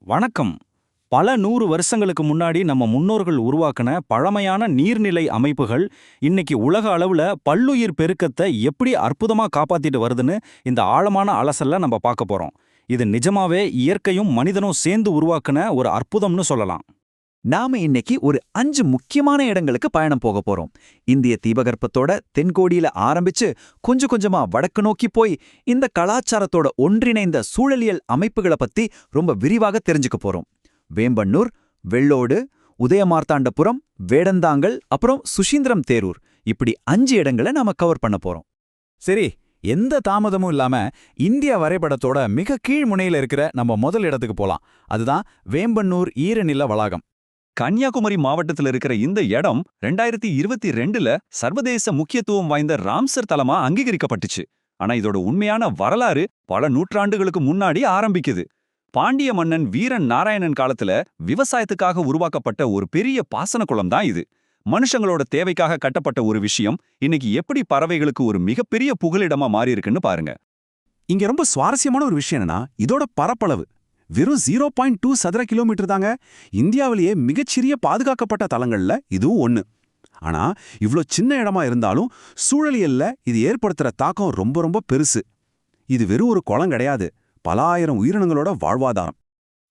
வணக்கம். பல 100 வருஷங்களுக்கு முன்னாடி நம்ம முன்னோர்கள் உருவாக்கின பழமையான நீர்நிலை அமைப்புகள் இன்னைக்கு உலக அளவுல பல்லுயிர் பெருக்கத்தை எப்படி அற்புதமா காப்பாத்திட்டு வருதுன்னு இந்த ஆழமான அலசல்ல நம்ம பார்க்க போறோம். இது நிஜமாவே இயற்கையும் மனிதனும் சேர்ந்து உருவாக்கின ஒரு அற்புதம்னு சொல்லலாம். நாம இன்னைக்கு ஒரு 5 முக்கியமான இடங்களுக்கு பயணம் போக போறோம். இந்திய தீபகற்பத்தோட தென்கோடியில ஆரம்பிச்சு கொஞ்சம் கொஞ்சமா வடக்கு நோக்கி போய் இந்த கலாச்சாரத்தோட ஒன்றிணைந்த சூழலியல் அமைப்புகளை பத்தி ரொம்ப விரிவாக தெரிஞ்சுக்க போறோம். வேம்பண்ணூர், வெள்ளோடு, உதயமார்த்தாண்டபுரம், வேடந்தாங்கல், அப்புறம் சுஷீந்திரம் தேரூர், இப்படி 5 இடங்களை நாம கவர் பண்ண போறோம். சரி, எந்த தாமதமும் இல்லாம இந்திய வரைபடத்தோட மிக கீழ் முனையில இருக்கிற நம்ம முதல் இடத்துக்கு போலாம். அதுதான் வேம்பண்ணூர் ஈரநில வளாகம். கன்னியாகுமரி மாவட்டத்தில் இருக்கிற இந்த இடம் 2022ல சர்வதேச முக்கியத்துவம் வாய்ந்த ராம்சர் தலமா அங்கீகரிக்கப்பட்டுச்சு. ஆனா இதோட உண்மையான வரலாறு பல நூற்றாண்டுகளுக்கு முன்னாடி ஆரம்பிக்குது. பாண்டிய மன்னன் வீரன் நாராயணன் காலத்துல விவசாயத்துக்காக உருவாக்கப்பட்ட ஒரு பெரிய பாசன குளம் தான் இது. மனுஷங்களோட தேவைக்காக கட்டப்பட்ட ஒரு விஷயம் இன்னைக்கு எப்படி பறவைகளுக்கு ஒரு மிகப்பெரிய புகலிடமா மாறி இருக்குன்னு பாருங்க. இங்க ரொம்ப சுவாரஸ்யமான ஒரு விஷயம் என்னன்னா, இதோட பரப்பளவு வெறும் 0.2 சதுர கிலோமீட்டர் தாங்க. இந்தியாவிலேயே மிகச்சிறிய பாதுகாக்கப்பட்ட தலங்கள்ல இதுவும் ஒண்ணு. ஆனா இவ்ளோ சின்ன இடமா இருந்தாலும் சூழலியல்ல இது ஏற்படுத்துற தாக்கம் ரொம்ப ரொம்ப பெருசு. இது வெறும் ஒரு குளம் கிடையாது, பல ஆயிரம் உயிரினங்களோட வாழ்வாதாரம்.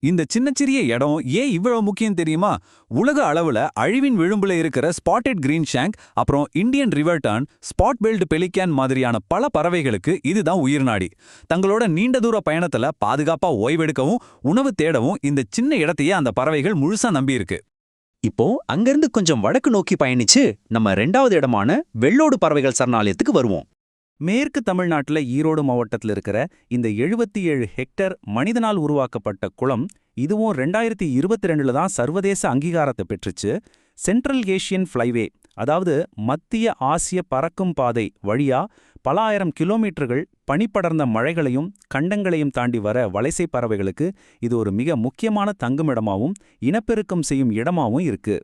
இந்த சின்னச்சிறிய இடம் ஏன் இவ்வளவு முக்கியம் தெரியுமா? உலக அளவுல அழிவின் விளிம்புல இருக்கிற ஸ்பாட்டட் கிரீன் ஷாங்க், அப்புறம் Indian river turn, spot belt pelican மாதிரியான பல பறவைகளுக்கு இதுதான் உயிர்நாடி. தங்களோட நீண்ட தூர பயணத்துல பாதுகாப்பா ஓய்வெடுக்கவும் உணவு தேடவும் இந்த சின்ன இடத்தையே அந்த பறவைகள் முழுசா நம்பியிருக்கு. இப்போ அங்கிருந்து கொஞ்சம் வடக்கு நோக்கி பயணிச்சு நம்ம 2வது இடமான வெள்ளோடு பறவைகள் சரணாலயத்துக்கு வருவோம். மேற்கு தமிழ்நாட்டுல ஈரோடு மாவட்டத்தில் இருக்கிற இந்த 77 ஹெக்டேர் மனிதனால் உருவாக்கப்பட்ட குளம், இதுவும் 2022ல தான் சர்வதேச அங்கீகாரத்தை பெற்றுச்சு. சென்ட்ரல் ஏஷியன் ஃப்ளைவே, அதாவது மத்திய ஆசிய பறக்கும் பாதை வழியா பல ஆயிரம் கிலோமீட்டர்கள் பனிப்படர்ந்த மழைகளையும் கண்டங்களையும் தாண்டி வர வலசை பறவைகளுக்கு இது ஒரு மிக முக்கியமான தங்குமிடமாவும் இனப்பெருக்கம் செய்யும் இடமாவும் இருக்கு.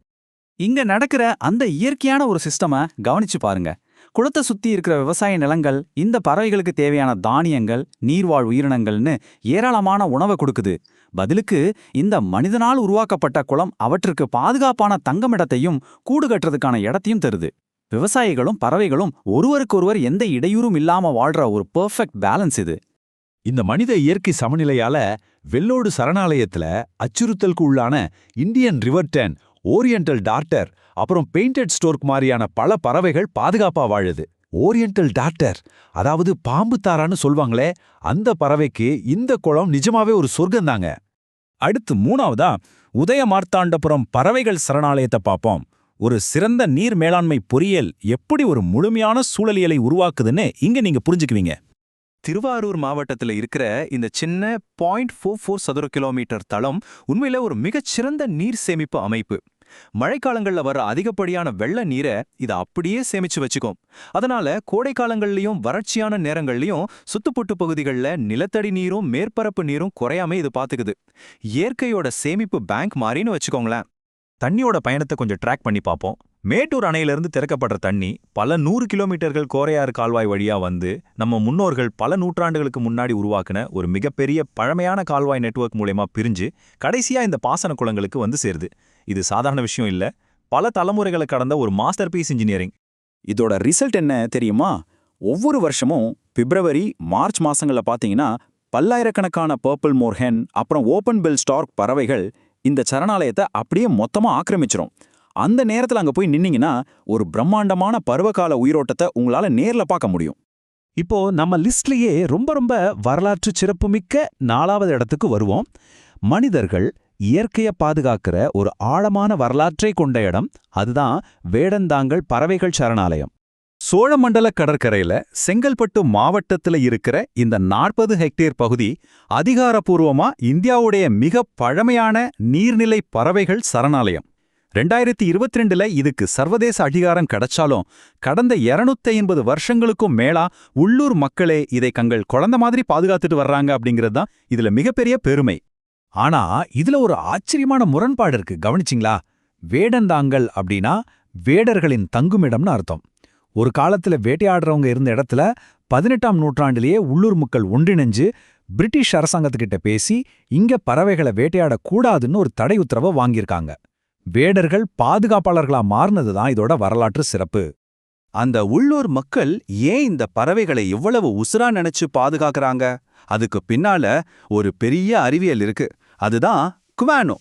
இங்க நடக்கிற அந்த இயற்கையான ஒரு சிஸ்டமை கவனிச்சு பாருங்க. குளத்தை சுத்தி இருக்கிற விவசாய நிலங்கள் இந்த பறவைகளுக்கு தேவையான தானியங்கள், நீர்வாழ் உயிரினங்கள்னு ஏராளமான உணவை கொடுக்குது. பதிலுக்கு இந்த மனிதனால் உருவாக்கப்பட்ட குளம் அவற்றுக்கு பாதுகாப்பான தங்கமிடத்தையும் கூடு கட்டுறதுக்கான இடத்தையும் தருது. விவசாயிகளும் பறவைகளும் ஒருவருக்கொருவர் எந்த இடையூறும் இல்லாம வாழ்ற ஒரு பெர்ஃபெக்ட் பேலன்ஸ் இது. இந்த மனித இயற்கை சமநிலையால வெள்ளோடு சரணாலயத்துல அச்சுறுத்தலுக்கு உள்ளான Indian river turn, oriental daughter, அப்புறம் பெயிண்டட் ஸ்டோர்க் மாதிரியான பல பறவைகள் பாதுகாப்பா வாழுது. ஓரியண்டல் டார்டர், அதாவது பாம்பு தாரான்னு சொல்வாங்களே, அந்த பறவைக்கு இந்த குளம் நிஜமாவே ஒரு சொர்க்கந்தாங்க. அடுத்து 3வதா உதயமார்த்தாண்டபுரம் பறவைகள் சரணாலயத்தை பார்ப்போம். ஒரு சிறந்த நீர் மேலாண்மை பொறியியல் எப்படி ஒரு முழுமையான சூழலியலை உருவாக்குதுன்னு இங்க நீங்க புரிஞ்சுக்குவீங்க. திருவாரூர் மாவட்டத்தில் இருக்கிற இந்த சின்ன 0.44 சதுர கிலோமீட்டர் தளம் உண்மையில ஒரு மிகச்சிறந்த நீர் சேமிப்பு அமைப்பு. மழைக்காலங்கள்ல வர அதிகப்படியான வெள்ள நீரை இது அப்படியே சேமிச்சு வச்சுக்கும். அதனால கோடை காலங்கள்லயும் வறட்சியான நேரங்கள்லயும் சுத்துப்புட்டு பகுதிகளில் நிலத்தடி நீரும் மேற்பரப்பு நீரும் குறையாம இது பாத்துக்குது. இயற்கையோட சேமிப்பு பேங்க் மாதிரின்னு வச்சுக்கோங்களேன். தண்ணியோட பயணத்தை கொஞ்சம் ட்ராக் பண்ணி பார்ப்போம். மேட்டூர் அணையிலிருந்து திறக்கப்படுற தண்ணி பல 100 கிலோமீட்டர்கள் கோரையாறு கால்வாய் வழியா வந்து நம்ம முன்னோர்கள் பல நூற்றாண்டுகளுக்கு முன்னாடி உருவாக்குன ஒரு மிகப்பெரிய பழமையான கால்வாய் நெட்வொர்க் மூலமா பிரிஞ்சு கடைசியா இந்த பாசன குளங்களுக்கு வந்து சேருது. இது சாதாரண விஷயம் இல்ல, பல தலைமுறைகளை கடந்த ஒரு மாஸ்டர் பீஸ் இன்ஜினியரிங். இதோட ரிசல்ட் என்ன தெரியுமா? ஒவ்வொரு வருஷமும் பிப்ரவரி, மார்ச் மாசங்கள்ல பாத்தீங்கன்னா பல்லாயிரக்கணக்கான பர்பிள் மோர்ஹென், அப்புறம் ஓபன் பில் ஸ்டார்க் பறவைகள் இந்த சரணாலயத்தை அப்படியே மொத்தமா ஆக்கிரமிச்சிரும். அந்த நேரத்துல அங்க போய் நின்னீங்கன்னா ஒரு பிரம்மாண்டமான பருவகால உயிரோட்டத்தை உங்களால நேர்ல பார்க்க முடியும். இப்போ நம்ம லிஸ்ட்லயே ரொம்ப ரொம்ப வரலாற்று சிறப்புமிக்க 4வது இடத்துக்கு வருவோம். மனிதர்கள் இயற்கையை பாதுகாக்கிற ஒரு ஆழமான வரலாற்றை கொண்ட இடம், அதுதான் வேடந்தாங்கல் பறவைகள் சரணாலயம். சோழமண்டல கடற்கரையில செங்கல்பட்டு மாவட்டத்துல இருக்கிற இந்த 40 ஹெக்டேர் பகுதி அதிகாரப்பூர்வமா இந்தியாவுடைய மிக பழமையான நீர்நிலை பறவைகள் சரணாலயம். 2022ல இதுக்கு சர்வதேச அங்கீகாரம் கிடைச்சாலும் கடந்த 250 வருஷங்களுக்கும் மேலா உள்ளூர் மக்களே இதை தங்கள் குழந்தை மாதிரி பாதுகாத்துட்டு வர்றாங்க அப்படிங்கிறது தான் இதுல மிகப்பெரிய பெருமை. ஆனா இதுல ஒரு ஆச்சரியமான முரண்பாடு இருக்கு, கவனிச்சிங்களா? வேடந்தாங்கல் அப்படின்னா வேடர்களின் தங்குமிடம்னு அர்த்தம். ஒரு காலத்துல வேட்டையாடுறவங்க இருந்த இடத்துல 18ஆம் நூற்றாண்டிலேயே உள்ளூர் மக்கள் ஒன்றிணைஞ்சு பிரிட்டிஷ் அரசாங்கத்துக்கிட்ட பேசி இங்க பறவைகளை வேட்டையாடக்கூடாதுன்னு ஒரு தடை உத்தரவை வாங்கியிருக்காங்க. வேடர்கள் பாதுகாப்பாளர்களா மாறினது தான் இதோட வரலாற்று சிறப்பு. அந்த உள்ளூர் மக்கள் ஏன் இந்த பறவைகளை இவ்வளவு உசுரா நினைச்சு பாதுகாக்கறாங்க? அதுக்கு பின்னால ஒரு பெரிய அறிவியல் இருக்கு. அதுதான் குவானோ.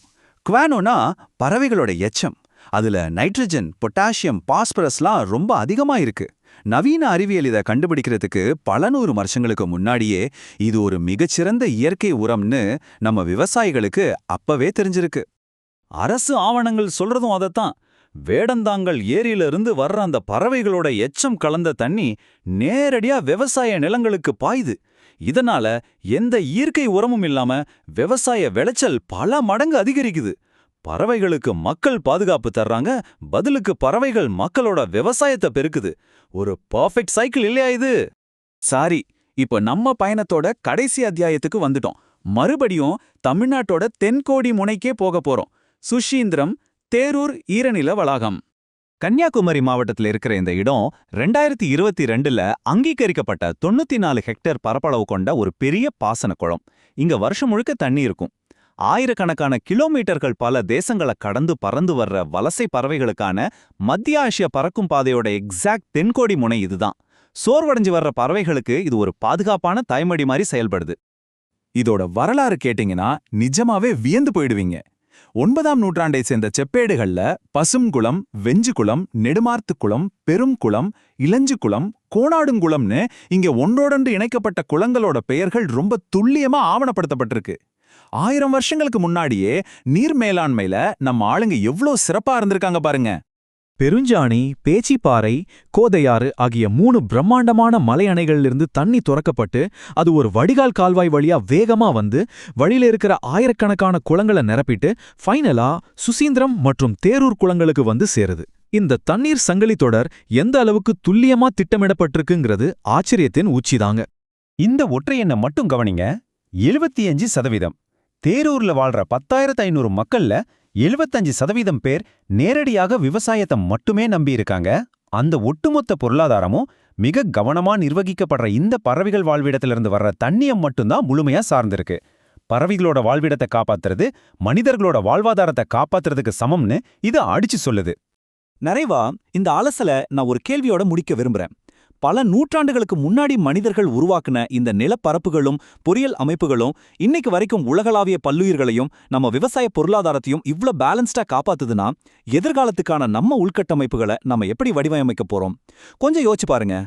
குவானோனா பறவைகளோட எச்சம். அதுல நைட்ரஜன், பொட்டாசியம், பாஸ்பரஸ்லாம் ரொம்ப அதிகமா இருக்கு. நவீன அறிவியல் இதை கண்டுபிடிக்கிறதுக்கு பல 100 வருஷங்களுக்கு முன்னாடியே இது ஒரு மிகச்சிறந்த இயற்கை உரம்னு நம்ம விவசாயிகளுக்கு அப்பவே தெரிஞ்சிருக்கு. அரசு ஆவணங்கள் சொல்றதும் அதத்தான். வேடந்தாங்கல் ஏரியிலிருந்து வர்ற அந்த பறவைகளோட எச்சம் கலந்த தண்ணி நேரடியா விவசாய நிலங்களுக்கு பாயுது. இதனால எந்த இயற்கை உரமும் இல்லாம விவசாய விளைச்சல் பல மடங்கு அதிகரிக்குது. பறவைகளுக்கு மக்கள் பாதுகாப்பு தர்றாங்க, பதிலுக்கு பறவைகள் மக்களோட விவசாயத்தை பெருக்குது. ஒரு பர்ஃபெக்ட் சைக்கிள் இல்லையா இது? சாரி, இப்ப நம்ம பயணத்தோட கடைசி அத்தியாயத்துக்கு வந்துட்டோம். மறுபடியும் தமிழ்நாட்டோட தென்கோடி முனைக்கே போக போறோம். சுஷீந்திரம், தேரூர் ஈரநில வளாகம். கன்னியாகுமரி மாவட்டத்தில் இருக்கிற இந்த இடம் 2022ல அங்கீகரிக்கப்பட்ட 94 ஹெக்டேர் பரப்பளவு கொண்ட ஒரு பெரிய பாசன குளம். இங்க வருஷம் முழுக்க தண்ணி இருக்கும். ஆயிரக்கணக்கான கிலோமீட்டர்கள் பல தேசங்களை கடந்து பறந்து வர்ற வலசை பறவைகளுக்கான மத்திய ஆசிய பறக்கும் பாதையோட எக்ஸாக்ட் தென்கோடி முனை இதுதான். சோர்வடைஞ்சு வர்ற பறவைகளுக்கு இது ஒரு பாதுகாப்பான தாய்மடி மாதிரி செயல்படுது. இதோட வரலாறு கேட்டிங்கன்னா நிஜமாவே வியந்து போயிடுவீங்க. 9ஆம் நூற்றாண்டை சேர்ந்த செப்பேடுகள்ல பசும்குளம், வெஞ்சுகுளம், நெடுமார்த்துக்குளம், பெரும்குளம், இளஞ்சுகுளம், கோணாடுங்குளம்னு இங்க ஒன்றோடொன்று இணைக்கப்பட்ட குளங்களோட பெயர்கள் ரொம்ப துல்லியமா ஆவணப்படுத்தப்பட்டிருக்கு. 1000 வருஷங்களுக்கு முன்னாடியே நீர் மேலாண்மையில நம்ம ஆளுங்க எவ்ளோ சிறப்பா இருந்திருக்காங்க பாருங்க. பெருஞ்சாணி, பேச்சிப்பாறை, கோதையாறு ஆகிய 3 பிரம்மாண்டமான மலை அணைகளிலிருந்து தண்ணி துறக்கப்பட்டு அது ஒரு வடிகால் கால்வாய் வழியா வேகமா வந்து வழியில இருக்கிற ஆயிரக்கணக்கான குளங்களை நிரப்பிட்டு ஃபைனலா சுசீந்திரம் மற்றும் தேரூர் குளங்களுக்கு வந்து சேருது. இந்த தண்ணீர் சங்கிலி தொடர் எந்த அளவுக்கு துல்லியமா திட்டமிடப்பட்டிருக்குங்கிறது ஆச்சரியத்தின் உச்சிதாங்க. இந்த ஒற்றை எண்ணை மட்டும் கவனிங்க. 75%. தேரூர்ல வாழ்ற 10,500 மக்கள்ல 75% பேர் நேரடியாக விவசாயத்தை மட்டுமே நம்பியிருக்காங்க. அந்த ஒட்டுமொத்த பொருளாதாரமும் மிக கவனமா நிர்வகிக்கப்படுற இந்த பறவைகள் வாழ்விடத்திலிருந்து வர்ற தண்ணியை மட்டும்தான் முழுமையா சார்ந்திருக்கு. பறவைகளோட வாழ்விடத்தை காப்பாத்துறது மனிதர்களோட வாழ்வாதாரத்தை காப்பாத்துறதுக்கு சமம்னு இது அடிச்சு சொல்லுது. நிறைவா இந்த அலசலை நான் ஒரு கேள்வியோட முடிக்க விரும்புறேன். பல நூற்றாண்டுகளுக்கு முன்னாடி மனிதர்கள் உருவாக்குன இந்த நிலப்பரப்புகளும் பொறியியல் அமைப்புகளும் இன்னைக்கு வரைக்கும் உலகளாவிய பல்லுயிர்களையும் நம்ம விவசாய பொருளாதாரத்தையும் இவ்ளோ பேலன்ஸ்டா காப்பாத்துதுன்னா எதிர்காலத்துக்கான நம்ம உள்கட்டமைப்புகளை நம்ம எப்படி வடிவமைக்க போறோம்? கொஞ்சம் யோசிச்சு பாருங்க.